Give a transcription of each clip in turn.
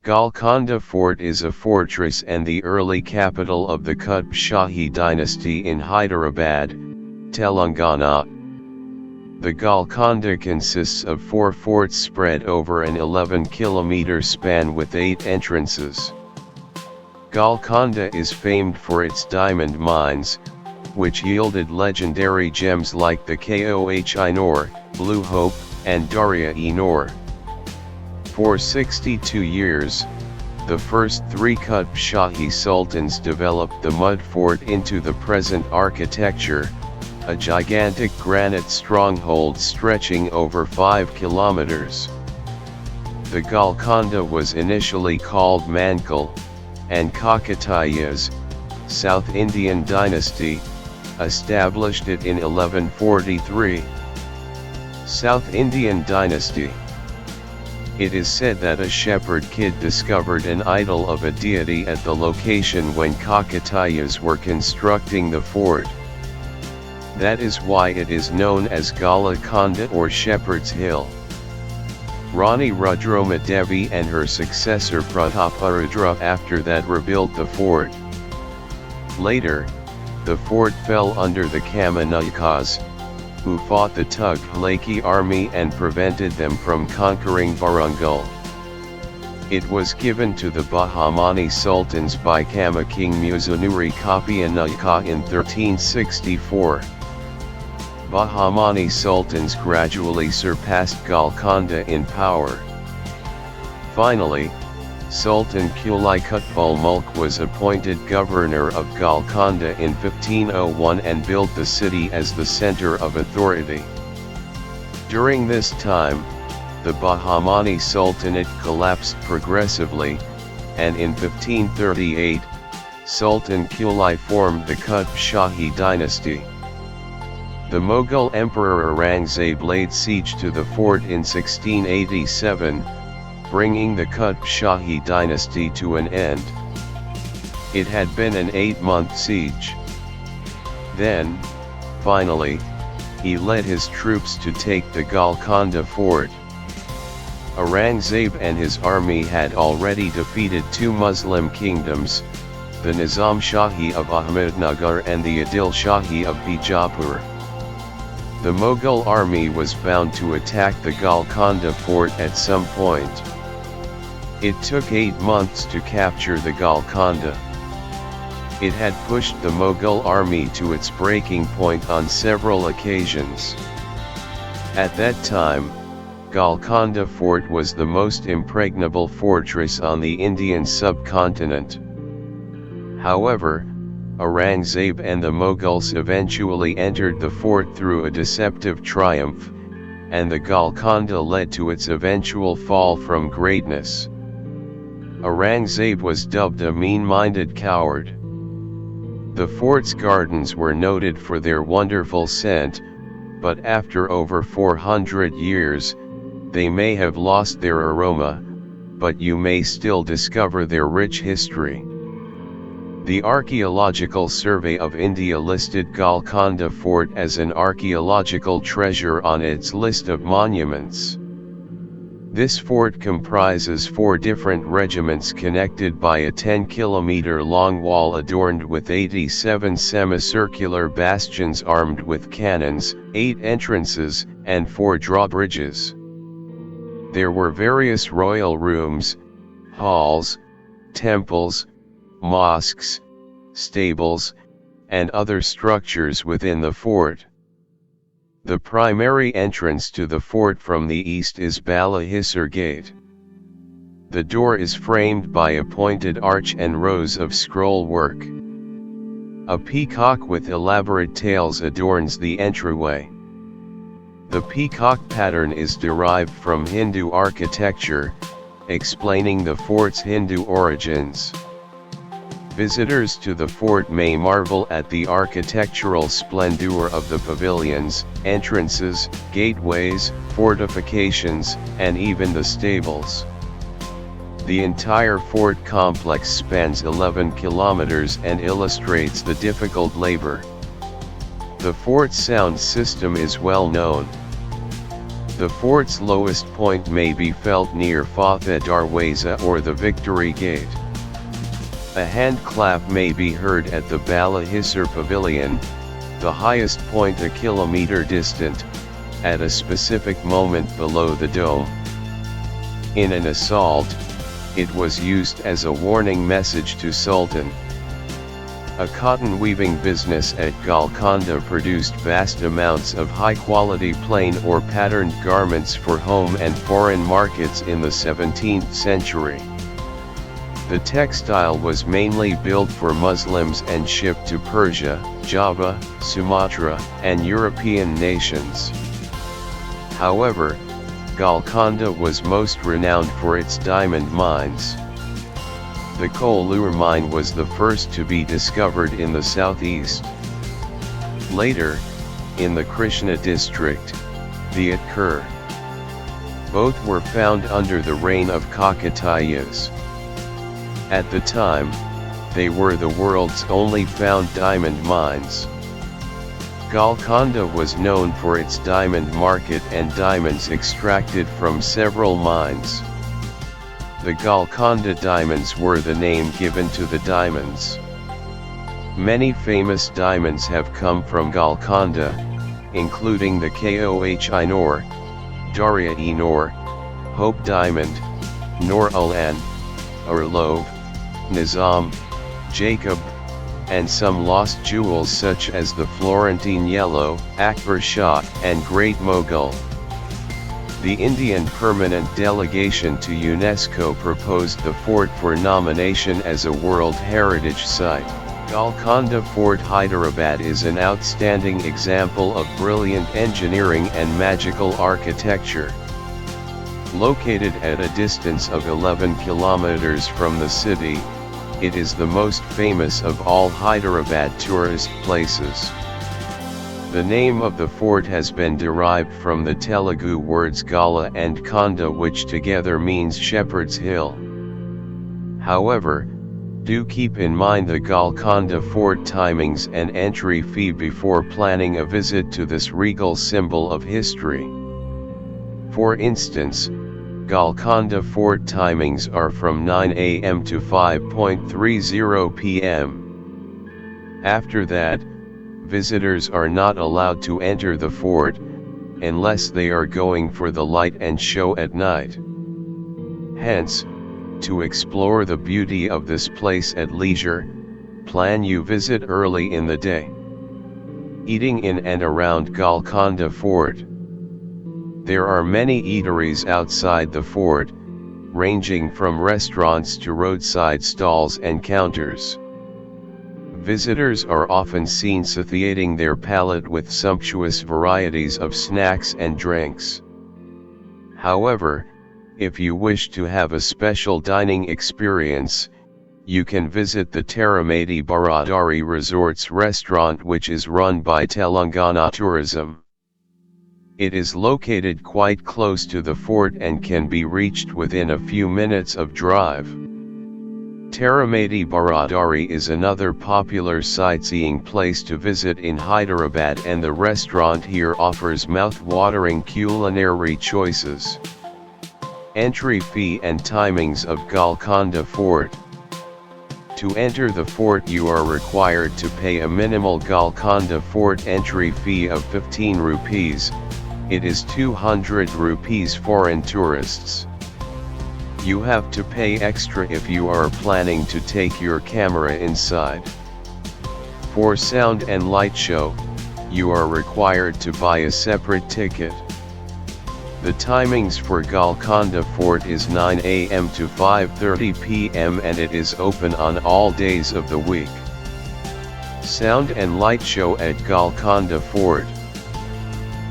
Golconda Fort is a fortress and the early capital of the Qutb Shahi dynasty in Hyderabad, Telangana. The Golconda consists of 4 forts spread over an 11-kilometer span with 8 entrances. Golconda is famed for its diamond mines, which yielded legendary gems like the Koh-i-Noor, Blue Hope, and Darya-e-Noor. For 62 years, the first 3 Qutb Shahi sultans developed the mud fort into the present architecture, a gigantic granite stronghold stretching over 5 kilometers. The Golconda was initially called Mankal, and Kakatiyas, South Indian dynasty, established it in 1143. South Indian dynasty. It is said that a shepherd kid discovered an idol of a deity at the location when Kakatiyas were constructing the fort. That is why it is known as Golconda or Shepherd's Hill. Rani Rudroma Devi and her successor Prataparudra after that rebuilt the fort. Later, the fort fell under the Kamanakas, who fought the Tughlaqi army and prevented them from conquering Warangal. It was given to the Bahmani sultans by Kama king Muzanuri Kapiyanaka in 1364. Bahmani sultans gradually surpassed Golconda in power. Finally, Sultan Quli Qutbul Mulk was appointed governor of Golconda in 1501 and built the city as the center of authority. During this time, the Bahmani Sultanate collapsed progressively, and in 1538, Sultan Quli formed the Qutb Shahi dynasty. The Mughal Emperor Aurangzeb laid siege to the fort in 1687, bringing the Qutb Shahi dynasty to an end. It had been an 8-month siege. Then, finally, he led his troops to take the Golconda fort. Aurangzeb and his army had already defeated 2 Muslim kingdoms, the Nizam Shahi of Ahmednagar and the Adil Shahi of Bijapur. The Mughal army was bound to attack the Golconda fort at some point. It took 8 months to capture the Golconda. It had pushed the Mughal army to its breaking point on several occasions. At that time, Golconda Fort was the most impregnable fortress on the Indian subcontinent. However, Aurangzeb and the Mughals eventually entered the fort through a deceptive triumph, and the Golconda led to its eventual fall from greatness. Aurangzeb was dubbed a mean-minded coward. The fort's gardens were noted for their wonderful scent, but after over 400 years, they may have lost their aroma, but you may still discover their rich history. The Archaeological Survey of India listed Golconda Fort as an archaeological treasure on its list of monuments. This fort comprises 4 different regiments connected by a 10-kilometer long wall adorned with 87 semicircular bastions armed with cannons, 8 entrances, and 4 drawbridges. There were various royal rooms, halls, temples, mosques, stables, and other structures within the fort. The primary entrance to the fort from the east is Balahisar Gate. The door is framed by a pointed arch and rows of scroll work. A peacock with elaborate tails adorns the entryway. The peacock pattern is derived from Hindu architecture, explaining the fort's Hindu origins. Visitors to the fort may marvel at the architectural splendor of the pavilions, entrances, gateways, fortifications, and even the stables. The entire fort complex spans 11 kilometers and illustrates the difficult labor. The fort's sound system is well known. The fort's lowest point may be felt near Fateh Darwaza or the Victory Gate. A hand clap may be heard at the Bala Hisar Pavilion, the highest point a kilometer distant, at a specific moment below the dome. In an assault, it was used as a warning message to Sultan. A cotton weaving business at Golconda produced vast amounts of high-quality plain or patterned garments for home and foreign markets in the 17th century. The textile was mainly built for Muslims and shipped to Persia, Java, Sumatra, and European nations. However, Golconda was most renowned for its diamond mines. The Kollur mine was the first to be discovered in the southeast. Later, in the Krishna district, the Atkur. Both were found under the reign of Kakatiyas. At the time, they were the world's only found diamond mines. Golconda was known for its diamond market and diamonds extracted from several mines. The Golconda diamonds were the name given to the diamonds. Many famous diamonds have come from Golconda, including the Koh-i-Noor, Darya-e-Noor, Hope Diamond, Noor-Ulan, Orlov, Nizam, Jacob, and some lost jewels such as the Florentine Yellow, Akbar Shah, and Great Mughal. The Indian Permanent Delegation to UNESCO proposed the fort for nomination as a World Heritage Site. Golconda Fort, Hyderabad is an outstanding example of brilliant engineering and magical architecture. Located at a distance of 11 kilometers from the city, it is the most famous of all Hyderabad tourist places. The name of the fort has been derived from the Telugu words Gala and Konda, which together means Shepherd's Hill. However, do keep in mind the Golconda Fort timings and entry fee before planning a visit to this regal symbol of history. For instance, Golconda Fort timings are from 9 a.m. to 5:30 p.m. After that, visitors are not allowed to enter the fort, unless they are going for the light and show at night. Hence, to explore the beauty of this place at leisure, plan your visit early in the day. Eating in and around Golconda Fort. There are many eateries outside the fort, ranging from restaurants to roadside stalls and counters. Visitors are often seen satiating their palate with sumptuous varieties of snacks and drinks. However, if you wish to have a special dining experience, you can visit the Taramati Baradari Resorts restaurant, which is run by Telangana Tourism. It is located quite close to the fort and can be reached within a few minutes of drive. Taramati Baradari is another popular sightseeing place to visit in Hyderabad, and the restaurant here offers mouth-watering culinary choices. Entry fee and timings of Golconda Fort. To enter the fort, you are required to pay a minimal Golconda Fort entry fee of 15 rupees. It is 200 rupees foreign tourists. You have to pay extra if you are planning to take your camera inside. For sound and light show, you are required to buy a separate ticket. The timings for Golconda Fort is 9 a.m. to 5:30 p.m. and it is open on all days of the week. Sound and light show at Golconda Fort.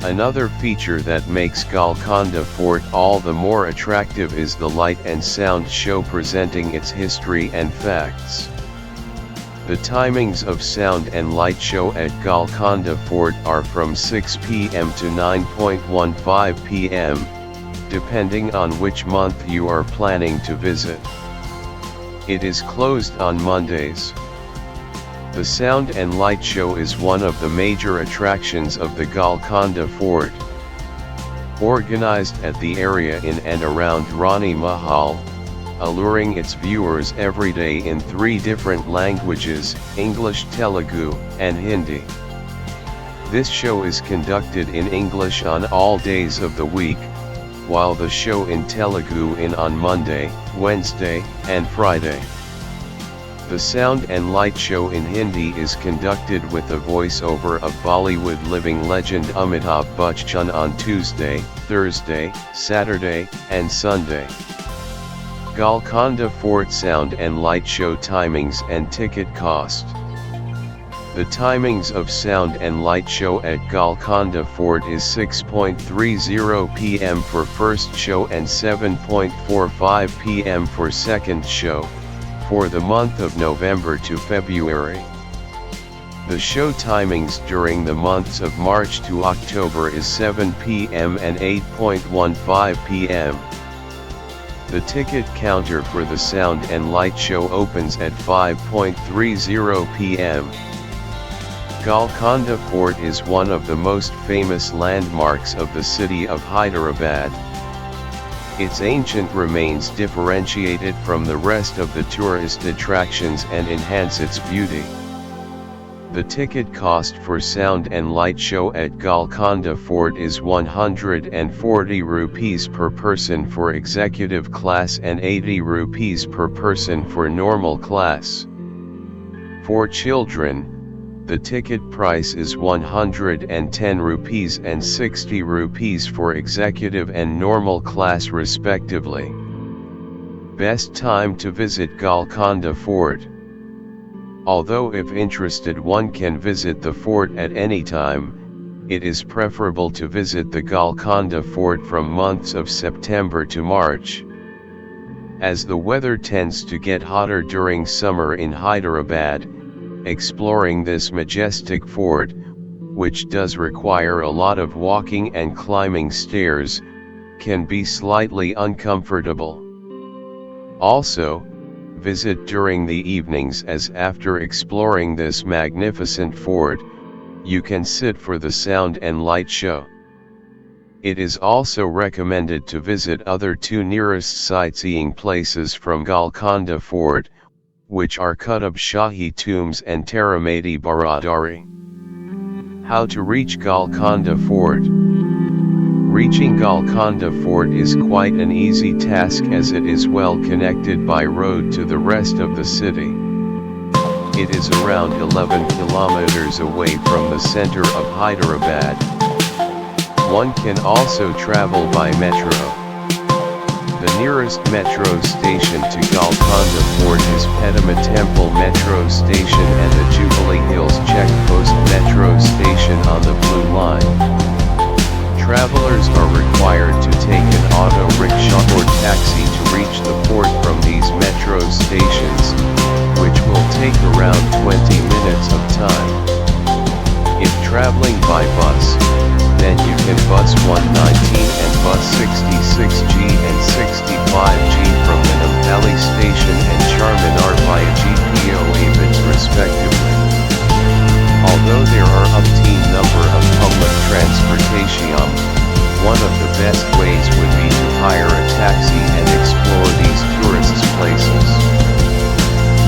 Another feature that makes Golconda Fort all the more attractive is the light and sound show presenting its history and facts. The timings of sound and light show at Golconda Fort are from 6 p.m. to 9:15 p.m., depending on which month you are planning to visit. It is closed on Mondays. The sound and light show is one of the major attractions of the Golconda Fort. organized at the area in and around Rani Mahal, alluring its viewers every day in 3 different languages, English, Telugu, and Hindi. This show is conducted in English on all days of the week, while the show in Telugu on Monday, Wednesday, and Friday. The sound and light show in Hindi is conducted with a voiceover of Bollywood living legend Amitabh Bachchan on Tuesday, Thursday, Saturday, and Sunday. Golconda Fort sound and light show timings and ticket cost. The timings of sound and light show at Golconda Fort is 6:30 p.m. for first show and 7:45 p.m. for second show, for the month of November to February. The show timings during the months of March to October is 7 p.m. and 8:15 p.m. The ticket counter for the sound and light show opens at 5:30 p.m. Golconda Fort is one of the most famous landmarks of the city of Hyderabad. Its ancient remains differentiate it from the rest of the tourist attractions and enhance its beauty. The ticket cost for sound and light show at Golconda Fort is 140 rupees per person for executive class and 80 rupees per person for normal class. For children, the ticket price is 110 rupees and 60 rupees for executive and normal class respectively. Best time to visit Golconda Fort. Although if interested one can visit the fort at any time, it is preferable to visit the Golconda Fort from months of September to March. As the weather tends to get hotter during summer in Hyderabad, exploring this majestic fort, which does require a lot of walking and climbing stairs, can be slightly uncomfortable. Also, visit during the evenings, as after exploring this magnificent fort, you can sit for the sound and light show. It is also recommended to visit other 2 nearest sightseeing places from Golconda Fort, which are Qutub Shahi Tombs and Taramati Baradari. How to reach Golconda Fort. Reaching Golconda Fort is quite an easy task, as it is well connected by road to the rest of the city. It is around 11 kilometers away from the center of Hyderabad. One can also travel by metro. The nearest metro station to Golconda Fort is Pedama Temple Metro Station and the Jubilee Hills Checkpost Metro Station on the Blue Line. Travelers are required to take an auto rickshaw or taxi to reach the fort from these metro stations, which will take around 20 minutes of time. If traveling by bus, then you can bus 119 and bus 66G and 65G from Manampally Station and Charminar via GPO Abids respectively. Although there are umpteen number of public transportation, one of the best ways would be to hire a taxi and explore these tourist places.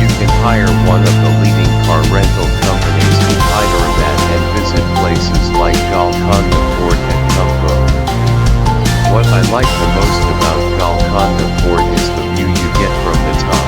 You can hire one of the leading car rental companies in Hyderabad and visit places like Golconda Fort and Kumpo. What I like the most about Golconda Fort is the view you get from the top.